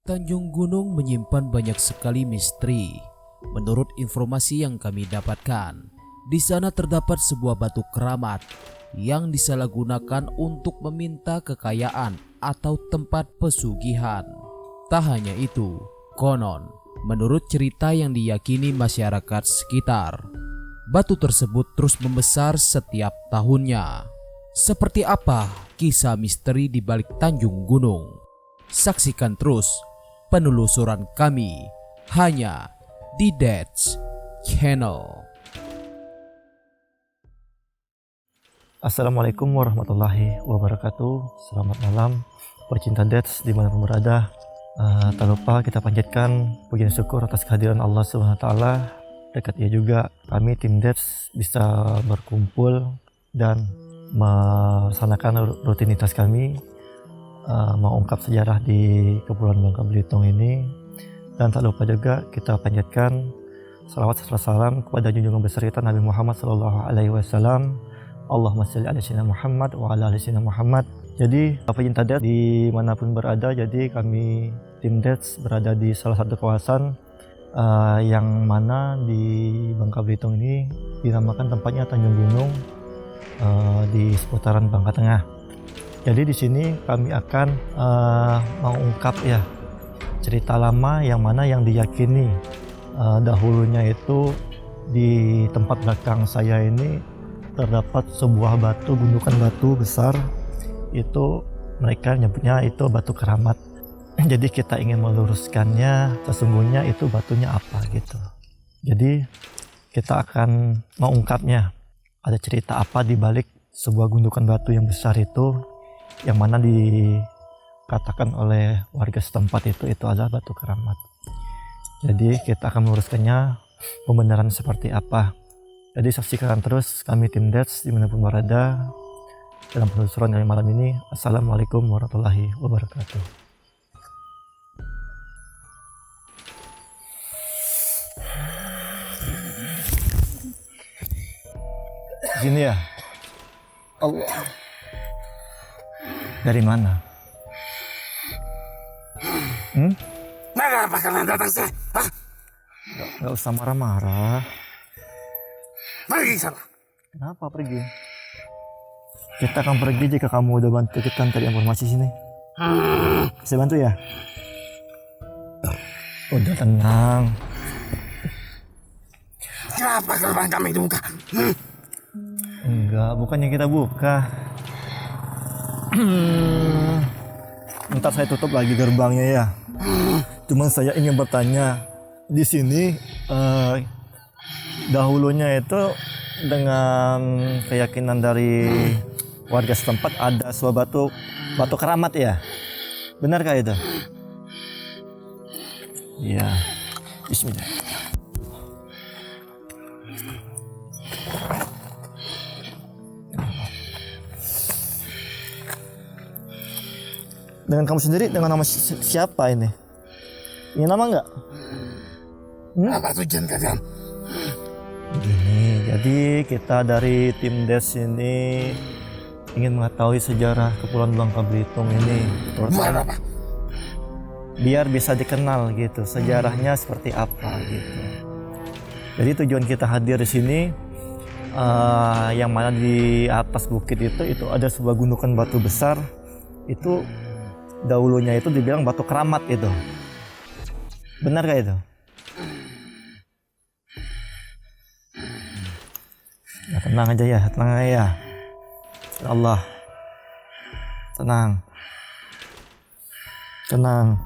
Tanjung Gunung menyimpan banyak sekali misteri. Menurut informasi yang kami dapatkan, di sana terdapat sebuah batu keramat yang disalahgunakan untuk meminta kekayaan atau tempat pesugihan. Tak hanya itu, konon, menurut cerita yang diyakini masyarakat sekitar, batu tersebut terus membesar setiap tahunnya. Seperti apa kisah misteri di balik Tanjung Gunung? Saksikan terus penelusuran kami hanya di Deds Channel. Assalamualaikum warahmatullahi wabarakatuh. Selamat malam pecinta Deds dimanapun berada. Tak lupa kita panjatkan puji dan syukur atas kehadiran Allah SWT. Dekat Ia juga kami tim Deds bisa berkumpul dan melaksanakan rutinitas kami, mengungkap sejarah di Kepulauan Bangka Belitung ini. Dan tak lupa juga kita panjatkan salawat serta salam kepada junjungan besar kita Nabi Muhammad SAW. Allahumma sholli ala sayyidina Muhammad wa ala ali sayyidina Muhammad. Jadi pecinta Deds dimanapun berada, jadi kami tim Deds berada di salah satu kawasan yang mana di Bangka Belitung ini dinamakan tempatnya Tanjung Gunung, di seputaran Bangka Tengah. Jadi di sini kami akan mengungkap ya cerita lama yang mana yang diyakini dahulunya itu di tempat belakang saya ini terdapat sebuah batu, gundukan batu besar. Itu mereka nyebutnya itu batu keramat. Jadi kita ingin meluruskannya, sesungguhnya itu batunya apa gitu. Jadi kita akan mengungkapnya. Ada cerita apa di balik sebuah gundukan batu yang besar itu, yang mana dikatakan oleh warga setempat itu adalah batu keramat. Jadi kita akan meluruskannya, pembenaran seperti apa. Jadi saksikan terus kami tim Deds dimanapun berada dalam penelusuran dari malam ini. Assalamualaikum warahmatullahi wabarakatuh. Sini ya. Allah. Dari mana? Kenapa kalian datang sih? Gak usah marah-marah. Pergi sana. Kenapa pergi? Kita akan pergi jika kamu udah bantu kita cari informasi sini. Bisa bantu ya? Udah tenang. Kenapa gerbang kami dibuka? Enggak, bukannya kita buka. Ntar saya tutup lagi gerbangnya ya. Cuman saya ingin bertanya, di sini dahulunya itu dengan keyakinan dari warga setempat ada sebuah batu keramat ya? Benarkah itu? Iya. Bismillah. Dengan kamu sendiri, dengan nama siapa ini? Ini nama enggak? Apa tujuan kalian? Begini, jadi kita dari tim Deds ini ingin mengetahui sejarah Kepulauan Bangka Belitung ini. Buat apa? Biar bisa dikenal gitu, sejarahnya seperti apa gitu. Jadi tujuan kita hadir di sini, yang mana di atas bukit itu ada sebuah gundukan batu besar. Itu dahulunya itu dibilang batu keramat itu. Benarkah itu? Ya, tenang aja ya, tenang aja ya. Ya Allah, tenang, tenang.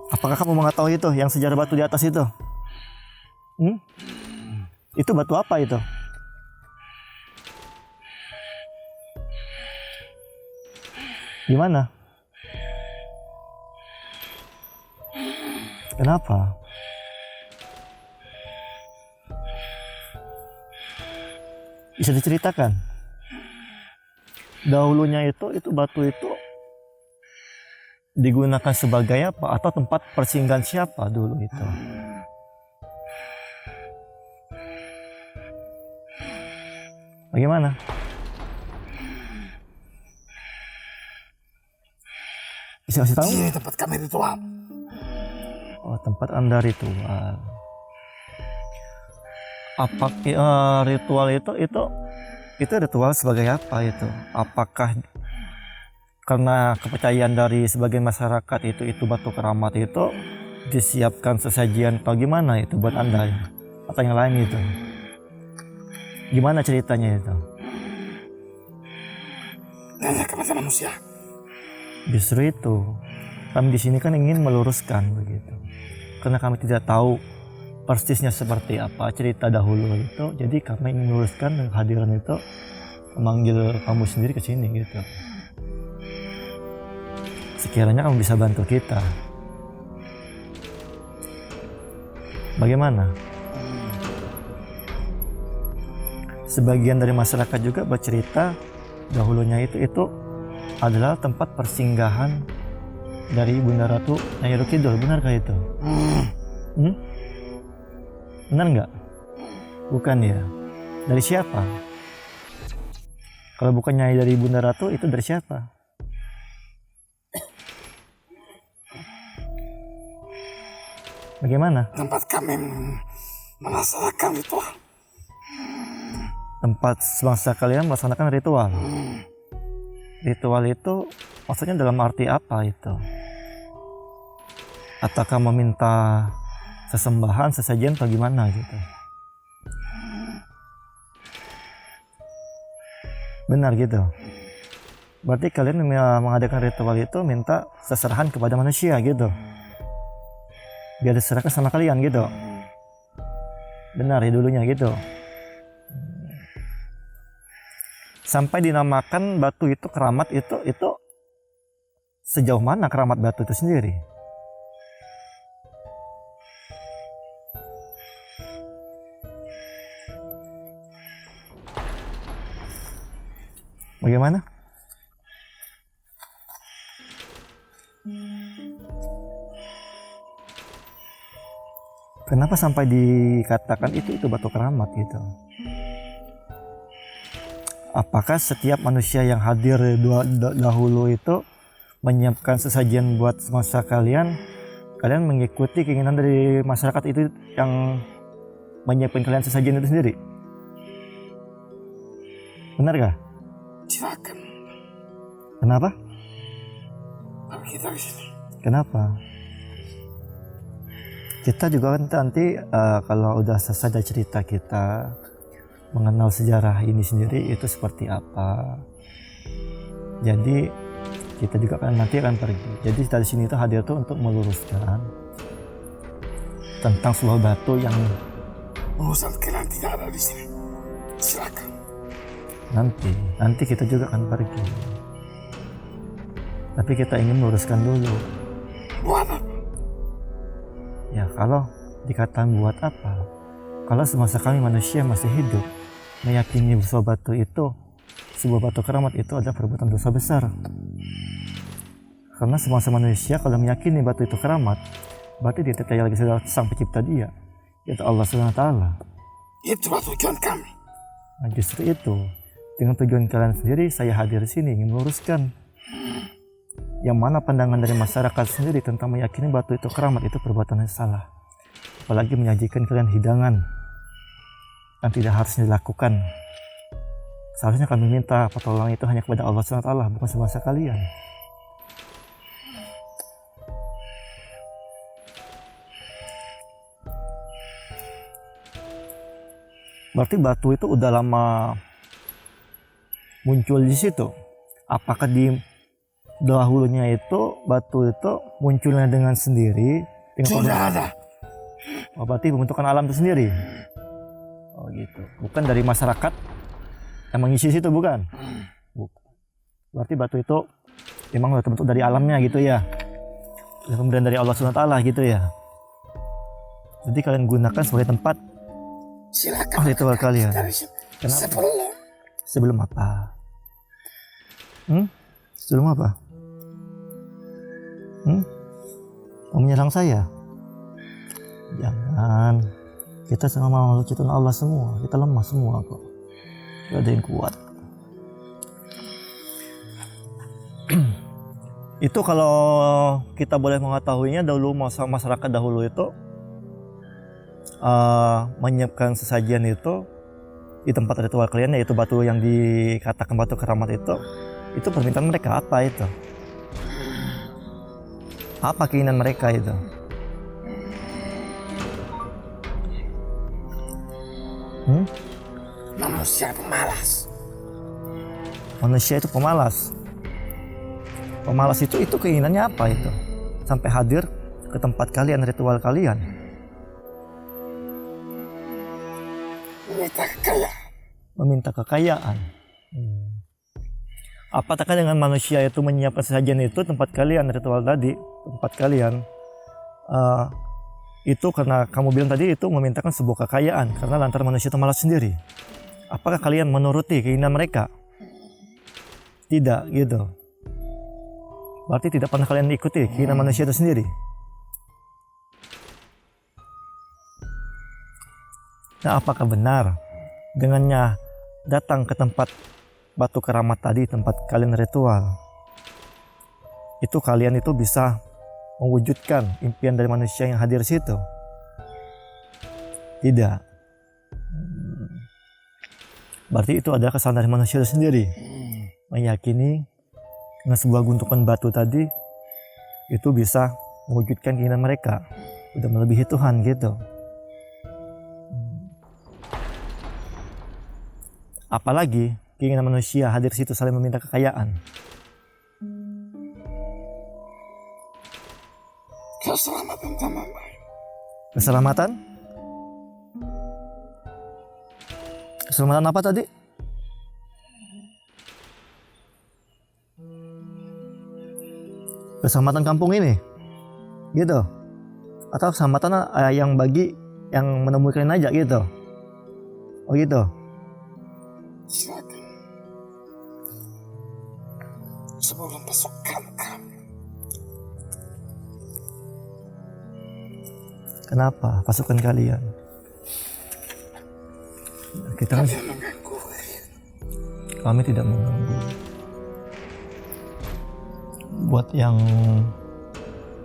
Apakah kamu mengetahui itu yang sejarah batu di atas itu? Itu batu apa itu? Gimana? Kenapa? Bisa diceritakan? Dahulunya itu batu itu digunakan sebagai apa? Atau tempat persinggahan siapa dulu itu? Bagaimana? Bisa kasih tahu? Ini tempat kami ritual. Oh, tempat Anda ritual. Apa ritual itu ritual sebagai apa itu? Apakah karena kepercayaan dari sebagian masyarakat itu batu keramat itu disiapkan sesajian atau gimana itu buat Anda atau yang lain itu? Gimana ceritanya itu? Nanya kepada manusia. Justru itu kami di sini kan ingin meluruskan begitu, karena kami tidak tahu persisnya seperti apa cerita dahulu itu, jadi kami ingin meluruskan dan kehadiran itu memanggil kamu sendiri ke sini gitu. Sekiranya kamu bisa bantu kita. Bagaimana? Sebagian dari masyarakat juga bercerita dahulunya itu adalah tempat persinggahan dari Bunda Ratu Nyai Roro Kidul. Benarkah itu? Benar nggak? Bukan ya? Dari siapa? Kalau bukan Nyai dari Bunda Ratu, itu dari siapa? Bagaimana? Tempat kami melaksanakan ritual. Tempat sebangsa kalian melaksanakan ritual. Ritual itu maksudnya dalam arti apa itu? Ataukah meminta sesembahan, sesajian atau gimana gitu? Benar gitu? Berarti kalian mengadakan ritual itu minta seserahan kepada manusia gitu? Biar diserahkan sama kalian gitu? Benar ya dulunya gitu? Sampai dinamakan batu itu keramat itu sejauh mana keramat batu itu sendiri? Bagaimana? Kenapa sampai dikatakan itu batu keramat gitu? Apakah setiap manusia yang hadir dahulu itu menyiapkan sesajian buat semasa kalian mengikuti keinginan dari masyarakat itu yang menyiapkan kalian sesajian itu sendiri? Benar gak? Silakan. Kenapa? Pergi dari sini. Kenapa? Kita juga kan nanti kalau udah selesai dari cerita kita mengenal sejarah ini sendiri itu seperti apa. Jadi kita juga kan nanti akan pergi. Jadi dari sini itu hadir tuh untuk meluruskan tentang sebuah batu yang Urusan kalian tidak ada di sini. Silakan. nanti kita juga akan pergi. Tapi kita ingin meluruskan dulu. Buat apa? Ya kalau dikatakan buat apa? Kalau semasa kami manusia masih hidup meyakini sebuah batu itu, sebuah batu keramat itu adalah perbuatan dosa besar. Karena semasa manusia kalau meyakini batu itu keramat, berarti dia tidak lagi sudah sang pencipta dia, yaitu Allah SWT. Itulah tujuan kami. Nah justru itu, dengan tujuan kalian sendiri saya hadir di sini ingin meluruskan. Yang mana pandangan dari masyarakat sendiri tentang meyakini batu itu keramat itu perbuatan yang salah. Apalagi menyajikan kalian hidangan yang tidak harus dilakukan. Seharusnya kami minta pertolongan itu hanya kepada Allah SWT, bukan semasa kalian. Berarti batu itu udah lama muncul di situ. Apakah di dahulunya itu batu itu munculnya dengan sendiri? Sudah ada. Oh, berarti pembentukan alam itu sendiri. Oh gitu. Bukan dari masyarakat yang mengisi situ, bukan? Bukan. Berarti batu itu memang sudah terbentuk dari alamnya gitu ya. Pemberian dari Allah SWT gitu ya. Jadi kalian gunakan sebagai tempat Silakan. ritual kalian. Kenapa? Sebelum apa? Sebelum apa? Mau menyerang saya? Jangan. Kita sama makhluk ciptaan Allah semua. Kita lemah semua kok. Gak ada yang kuat. Itu kalau kita boleh mengetahuinya, dahulu masyarakat dahulu itu menyiapkan sesajian itu di tempat ritual kalian, yaitu batu yang dikatakan batu keramat itu permintaan mereka apa itu? Apa keinginan mereka itu? Manusia pemalas. Manusia itu pemalas. Pemalas itu keinginannya apa itu? Sampai hadir ke tempat kalian, ritual kalian. Meminta kekayaan. Meminta kekayaan. Apakah dengan manusia itu menyiapkan sesajen itu tempat kalian, ritual tadi, tempat kalian, itu karena kamu bilang tadi itu memintakan sebuah kekayaan karena lantaran manusia itu malas sendiri. Apakah kalian menuruti keinginan mereka? Tidak, gitu. Berarti tidak pernah kalian ikuti keinginan manusia itu sendiri. Nah, apakah benar dengannya datang ke tempat batu keramat tadi, tempat kalian ritual, itu kalian itu bisa mewujudkan impian dari manusia yang hadir di situ? Tidak. Berarti itu adalah kesalahan dari manusia itu sendiri. Meyakini dengan sebuah gundukan batu tadi itu bisa mewujudkan keinginan mereka, udah melebihi Tuhan gitu. Apalagi keinginan manusia hadir situ saling meminta kekayaan. Keselamatan tanah lain. Keselamatan? Keselamatan apa tadi? Keselamatan kampung ini? Gitu? Atau keselamatan yang bagi yang menemukan aja gitu? Oh gitu? Silakan. Sebelum pasukan kami. Kenapa pasukan kalian? Kita kan Kalian mengganggu. kami tidak mengganggu. Buat yang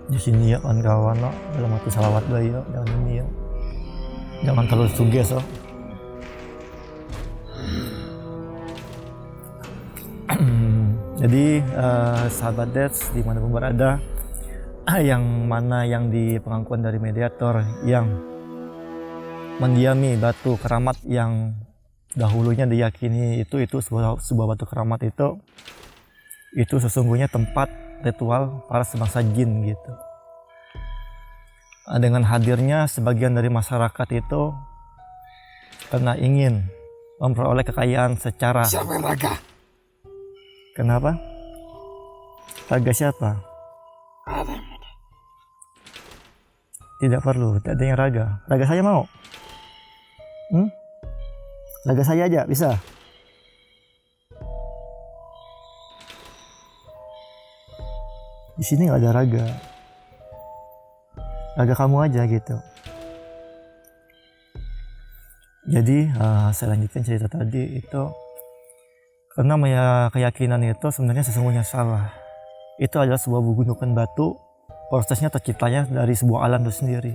di sini ya kawan-kawan, no, dalam hati salawat bayi, no, jangan ini ya, jangan terlalu suges, no. Jadi sahabat Dets dimanapun berada, yang mana yang di pengakuan dari mediator yang mendiami batu keramat yang dahulunya diyakini itu sebuah batu keramat itu sesungguhnya tempat ritual para sebangsa jin gitu. Dengan hadirnya sebagian dari masyarakat itu karena ingin memperoleh kekayaan secara. Siapa yang raga? Kenapa? Raga siapa? Ada yang ada. Tidak perlu, tidak ada yang raga. Raga saya mau. Raga saya aja bisa. Di sini nggak ada raga. Raga kamu aja gitu. Jadi saya lanjutkan cerita tadi itu karena keyakinan itu sebenarnya sesungguhnya salah. Itu adalah sebuah gundukan batu, prosesnya terciptanya dari sebuah alam itu sendiri.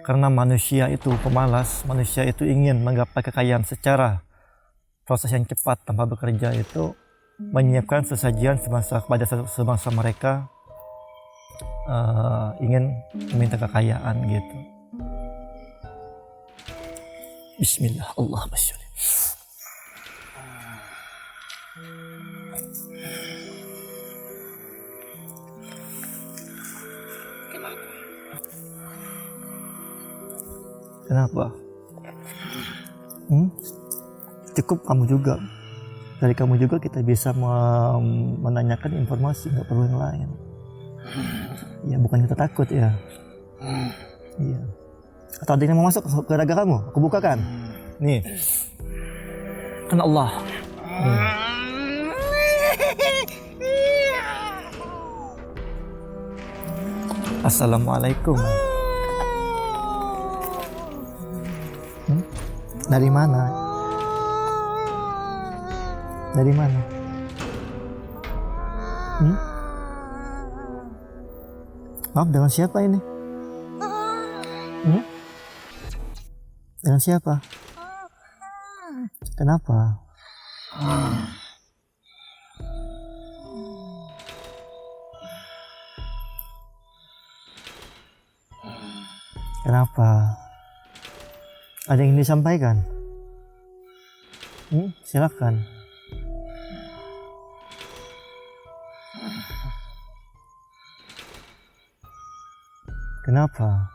Karena manusia itu pemalas, manusia itu ingin menggapai kekayaan secara proses yang cepat tanpa bekerja itu menyiapkan sesajian kepada sebangsa mereka, ingin meminta kekayaan gitu. Bismillah, Allahumma sholli. Kenapa? Cukup kamu juga. Dari kamu juga kita bisa menanyakan informasi, nggak perlu yang lain. Ya bukan kita takut ya. Iya. Atau ada yang mau masuk ke raga kamu? Aku bukakan. Nih. Kan Allah. Nih. Assalamualaikum. Dari mana? Dari mana? Maaf, dengan siapa ini? Dengan siapa? Kenapa? Kenapa? Ada yang ingin disampaikan? Silakan. Kenapa?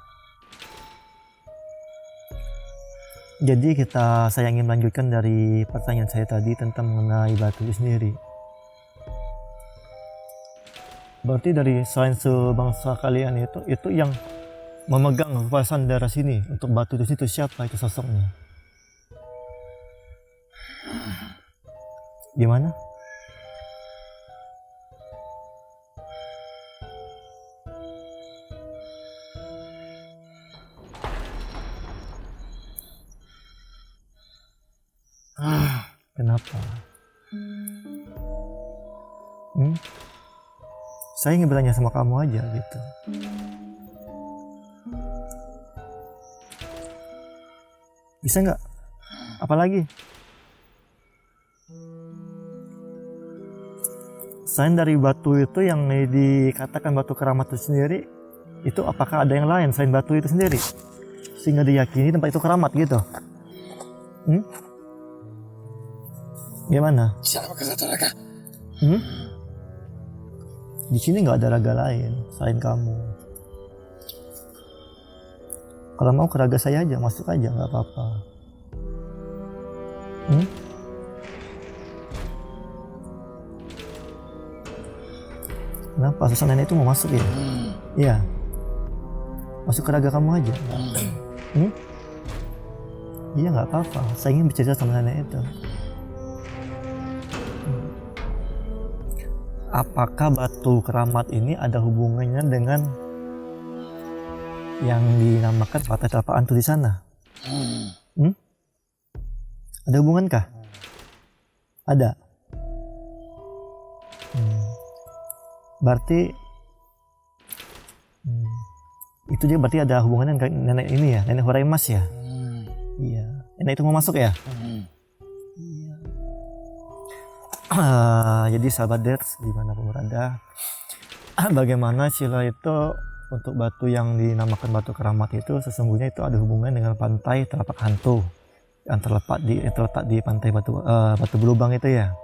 Jadi saya ingin melanjutkan dari pertanyaan saya tadi tentang mengenai batu itu sendiri. Berarti dari selain sebangsa kalian itu yang memegang kekuasaan daerah sini untuk batu itu siapa itu sosoknya? Gimana? Kenapa? Saya ingin bertanya sama kamu aja gitu. Bisa nggak? Apalagi? Selain dari batu itu yang dikatakan batu keramat itu sendiri, itu apakah ada yang lain selain batu itu sendiri? Sehingga diyakini tempat itu keramat gitu. Gimana? Siapa satu raga? Di sini nggak ada raga lain selain kamu. Kalau mau ke raga saya aja, masuk aja, nggak apa-apa. Kenapa? Susah nenek itu mau masuk ya? Iya. Masuk ke raga kamu aja. Iya, nggak apa-apa. Saya ingin bercerita sama nenek itu. Apakah batu keramat ini ada hubungannya dengan yang dinamakan Pantai Telapak Hantu di sana? Ada hubungankah? Ada. Berarti itu juga berarti ada hubungannya dengan nenek ini ya, nenek Horaimas ya? Iya. Nenek itu mau masuk ya? Iya. Jadi sahabat Dets dimanapun berada, bagaimana Sila itu untuk batu yang dinamakan batu keramat itu sesungguhnya itu ada hubungan dengan Pantai Telapak Hantu yang terletak di pantai Batu Belubang itu ya,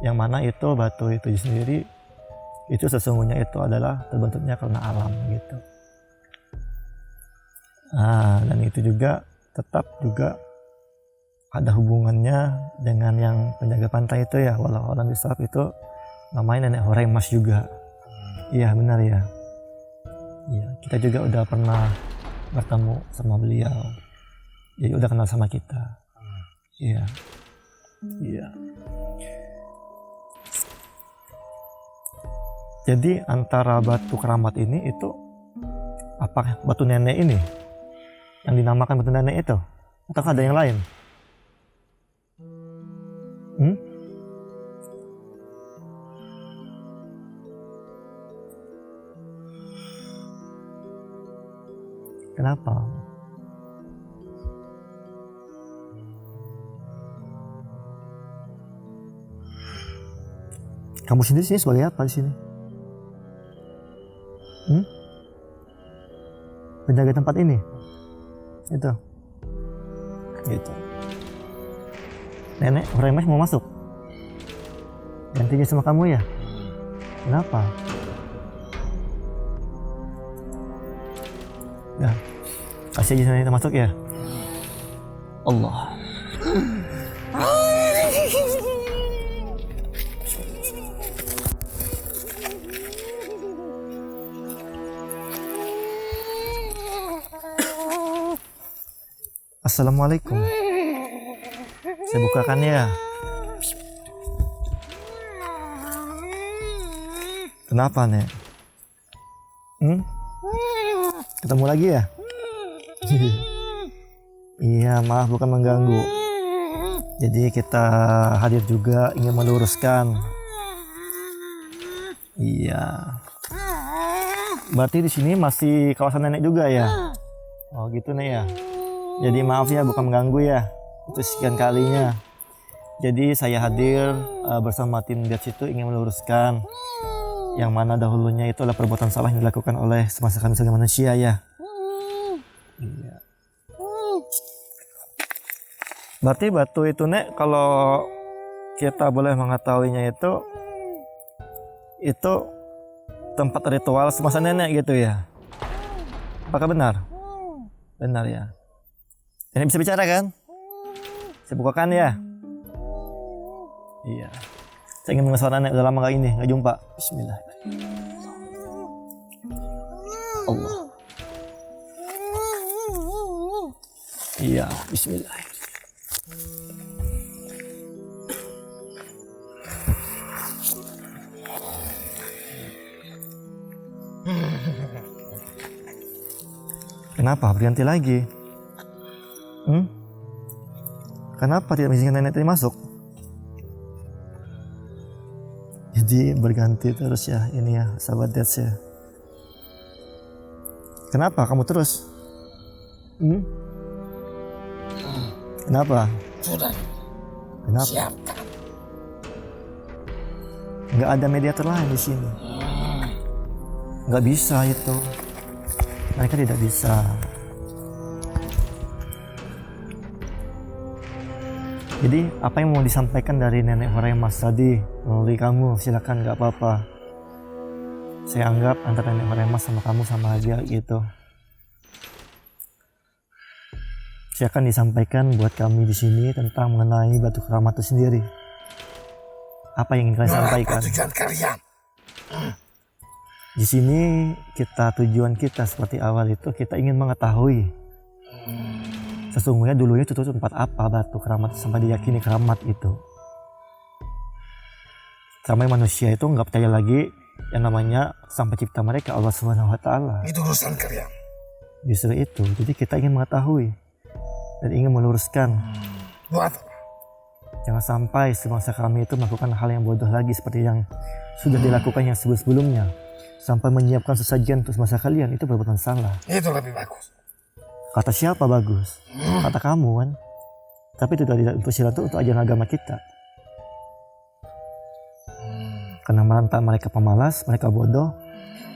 yang mana itu batu itu sendiri itu sesungguhnya itu adalah terbentuknya karena alam gitu. Dan itu juga tetap juga ada hubungannya dengan yang penjaga pantai itu ya, walau orang bisaf itu namanya Nenek Horaimas juga. Iya benar ya. Iya, kita juga udah pernah bertemu sama beliau. Jadi udah kenal sama kita. Iya. Iya. Jadi antara batu keramat ini itu apa batu nenek ini yang dinamakan batu nenek itu? Atau ada yang lain? Kenapa? Kamu sendiri sini sebagai apa di sini? Penjaga tempat ini? Itu. Gitu. Nenek Horaimas mau masuk? Gantinya sama kamu ya? Kenapa? Nah, kasih aja nenek masuk ya. Allah. Assalamualaikum. Saya bukakan ya. Kenapa, Nek? Ketemu lagi ya? Iya, maaf bukan mengganggu. Jadi kita hadir juga ingin meluruskan. Iya. Berarti di sini masih kawasan nenek juga ya? Oh gitu nek ya. Jadi maaf ya bukan mengganggu ya. Itu sekian kalinya. Jadi saya hadir bersama tim Dets itu ingin meluruskan yang mana dahulunya itu adalah perbuatan salah yang dilakukan oleh semasa kami sebagai manusia ya. Iya. Berarti batu itu nek kalau kita boleh mengetahuinya itu tempat ritual semasa nenek gitu ya. Apakah benar? Benar ya. Ini bisa bicara kan? Saya bukakan ya. Iya. Saya ingin mengenal suara nenek udah lama gak ini, gak jumpa. Bismillah. Allah. Iya, Bismillah. Kenapa berganti lagi? Kenapa tidak mengizinkan nenek tadi masuk? Jadi berganti terus ya ini ya sahabat Dets ya. Kenapa kamu terus? Kenapa? Sudah. Kenapa? Siapkan. Nggak ada mediator lain di sini. Nggak bisa itu. Mereka tidak bisa. Jadi apa yang mau disampaikan dari nenek Horemas tadi melalui kamu silakan, nggak apa-apa. Saya anggap antara nenek Horemas sama kamu sama aja gitu. Silakan disampaikan buat kami di sini tentang mengenai batu keramat itu sendiri. Apa yang ingin kalian sampaikan? Tujuan kalian. Di sini tujuan kita seperti awal itu kita ingin mengetahui sesungguhnya dulunya itu tempat apa batu keramat sampai diyakini keramat itu. Sampai manusia itu nggak percaya lagi yang namanya sang pencipta mereka Allah Subhanahu Wa Taala. Itu urusan kalian. Justru itu. Jadi kita ingin mengetahui dan ingin meluruskan. Buat apa? Jangan sampai semasa kami itu melakukan hal yang bodoh lagi seperti yang sudah dilakukan yang sebelum-sebelumnya. Sampai menyiapkan sesajian untuk semasa kalian itu perbuatan salah. Itu lebih bagus. Kata siapa bagus? Kata kamu kan. Tapi itu tidak untuk sila itu untuk ajaran agama kita. Karena merantau mereka pemalas, mereka bodoh,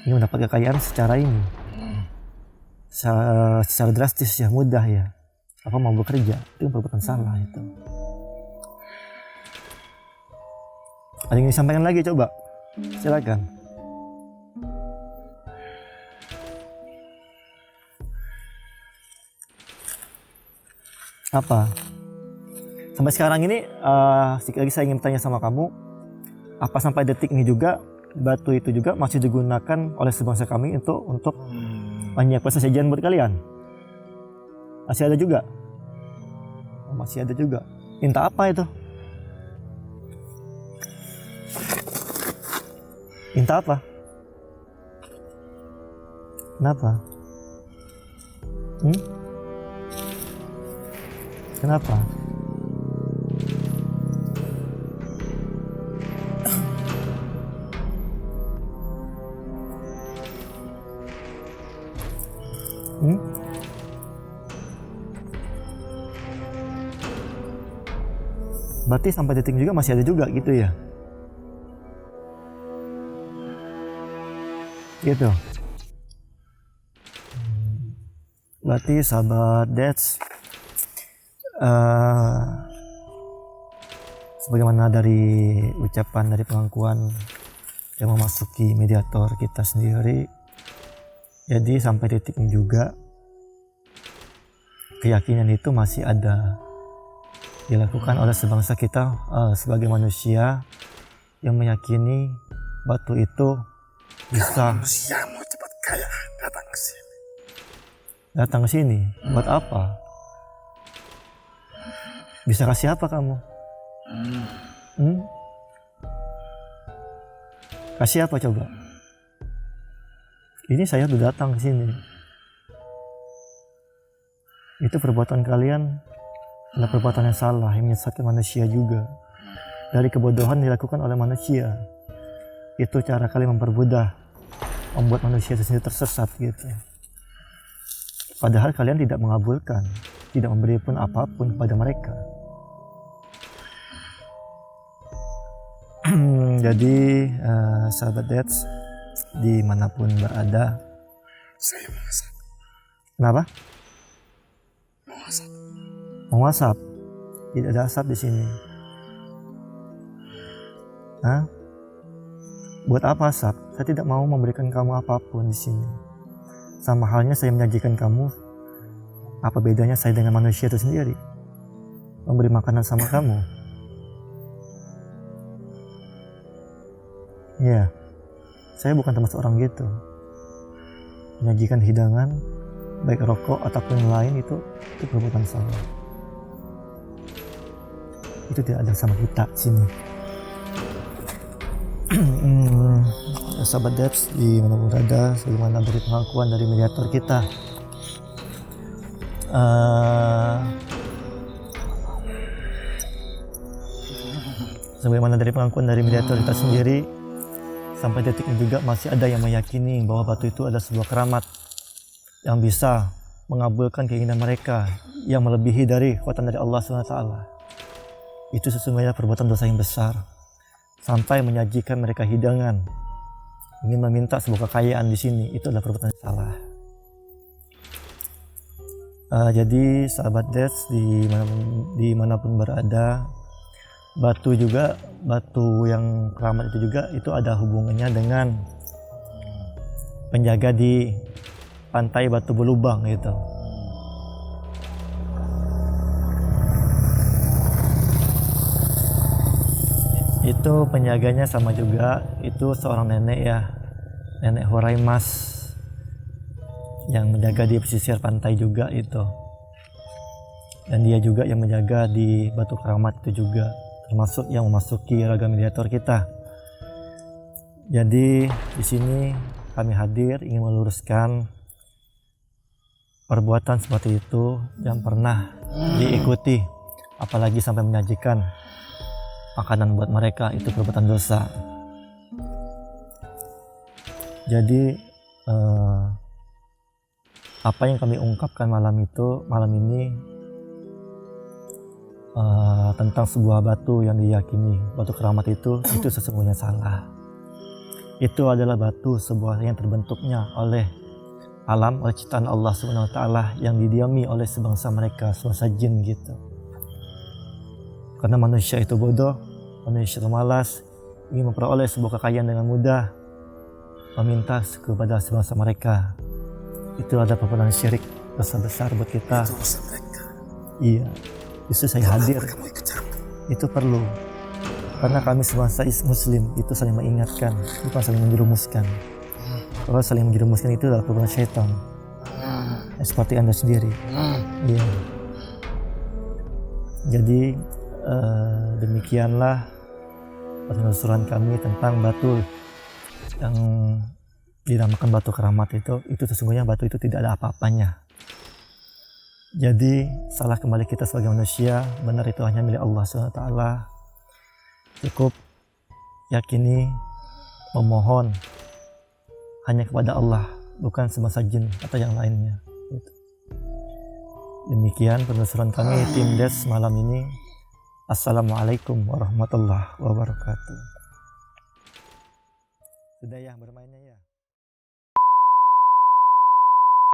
ingin mendapat kekayaan secara ini. Secara drastis ya, mudah ya. Apa mau bekerja, itu perbuatan salah itu. Ada yang disampaikan lagi coba? Silakan. Apa? Sampai sekarang ini sekali lagi saya ingin bertanya sama kamu, apa sampai detik ini juga batu itu juga masih digunakan oleh sebangsa kami untuk menyiapkan sesajian buat kalian? Masih ada juga? Oh, masih ada juga. Minta apa itu? Minta apa? Kenapa? Kenapa? Berarti sampai detik juga masih ada juga gitu ya? Gitu. Berarti sahabat Dets, sebagaimana dari ucapan dari pengakuan yang memasuki mediator kita sendiri, jadi sampai detik ini juga keyakinan itu masih ada dilakukan oleh sebangsa kita sebagai manusia yang meyakini batu itu bisa Manusia mau cepat kaya datang ke sini. datang ke sini. Buat apa? Bisa kasih apa kamu? Kasih apa coba? Ini saya udah datang ke sini. Itu perbuatan kalian adalah perbuatan yang salah yang menyesatkan manusia juga. Dari kebodohan dilakukan oleh manusia. Itu cara kalian mempermudah membuat manusia itu sendiri tersesat gitu. Padahal kalian tidak mengabulkan, tidak memberi pun apapun kepada mereka. Jadi sahabat Dets dimanapun berada, Saya masak. kenapa? Masak. Mau asap? Tidak ada asap di sini. Hah? Buat apa asap? Saya tidak mau memberikan kamu apapun di sini. Sama halnya saya menyajikan kamu. Apa bedanya saya dengan manusia itu sendiri? Memberi makanan sama kamu. Ya, saya bukan termasuk orang gitu. Menyajikan hidangan, baik rokok ataupun yang lain itu perbuatan salah. Itu tidak ada sama kita sini. Sahabat Debs di mana berada, sebagaimana dari pengakuan dari mediator kita, sebagaimana dari pengakuan dari mediator kita sendiri, sampai detik ini juga masih ada yang meyakini bahwa batu itu adalah sebuah keramat yang bisa mengabulkan keinginan mereka yang melebihi dari kekuatan dari Allah SWT. Itu sesungguhnya perbuatan dosa yang besar. Sampai menyajikan mereka hidangan, ingin meminta sebuah kekayaan di sini, itu adalah perbuatan yang salah. Jadi sahabat Dets dimanapun berada, batu yang keramat itu juga itu ada hubungannya dengan penjaga di pantai Batu Belubang gitu. Itu penjaganya sama juga, itu seorang nenek ya, nenek Horaimas yang menjaga di pesisir pantai juga itu. Dan dia juga yang menjaga di Batu Keramat itu juga, termasuk yang memasuki raga mediator kita. Jadi di sini kami hadir ingin meluruskan perbuatan seperti itu yang pernah diikuti, apalagi sampai menyajikan makanan buat mereka, itu perbuatan dosa. Jadi apa yang kami ungkapkan malam ini tentang sebuah batu yang diyakini batu keramat itu sesungguhnya salah. Itu adalah batu sebuah yang terbentuknya oleh alam, oleh ciptaan Allah Subhanahu wa taala yang didiami oleh sebangsa mereka, sebangsa jin gitu. Karena manusia itu bodoh, manusia itu malas, ingin memperoleh sebuah kekayaan dengan mudah, meminta kepada sebangsa mereka. Itu ada perbuatan syirik, dosa besar buat kita. Itu urusan mereka. Iya, justru saya hadir. Kamu ikut campur. Itu perlu. Karena kami sebangsa Muslim itu saling mengingatkan, bukan saling menjerumuskan. Kalau saling menjerumuskan itu adalah perbuatan syaitan. Seperti Anda sendiri. Iya. Jadi demikianlah penelusuran kami tentang batu yang dinamakan batu keramat itu sesungguhnya batu itu tidak ada apa-apanya. Jadi salah kembali kita sebagai manusia, benar itu hanya milik Allah SWT. Cukup yakini, memohon hanya kepada Allah, bukan semasa jin atau yang lainnya. Demikian penelusuran kami tim Des malam ini. Assalamualaikum warahmatullahi wabarakatuh. Sudah ya bermainnya ya.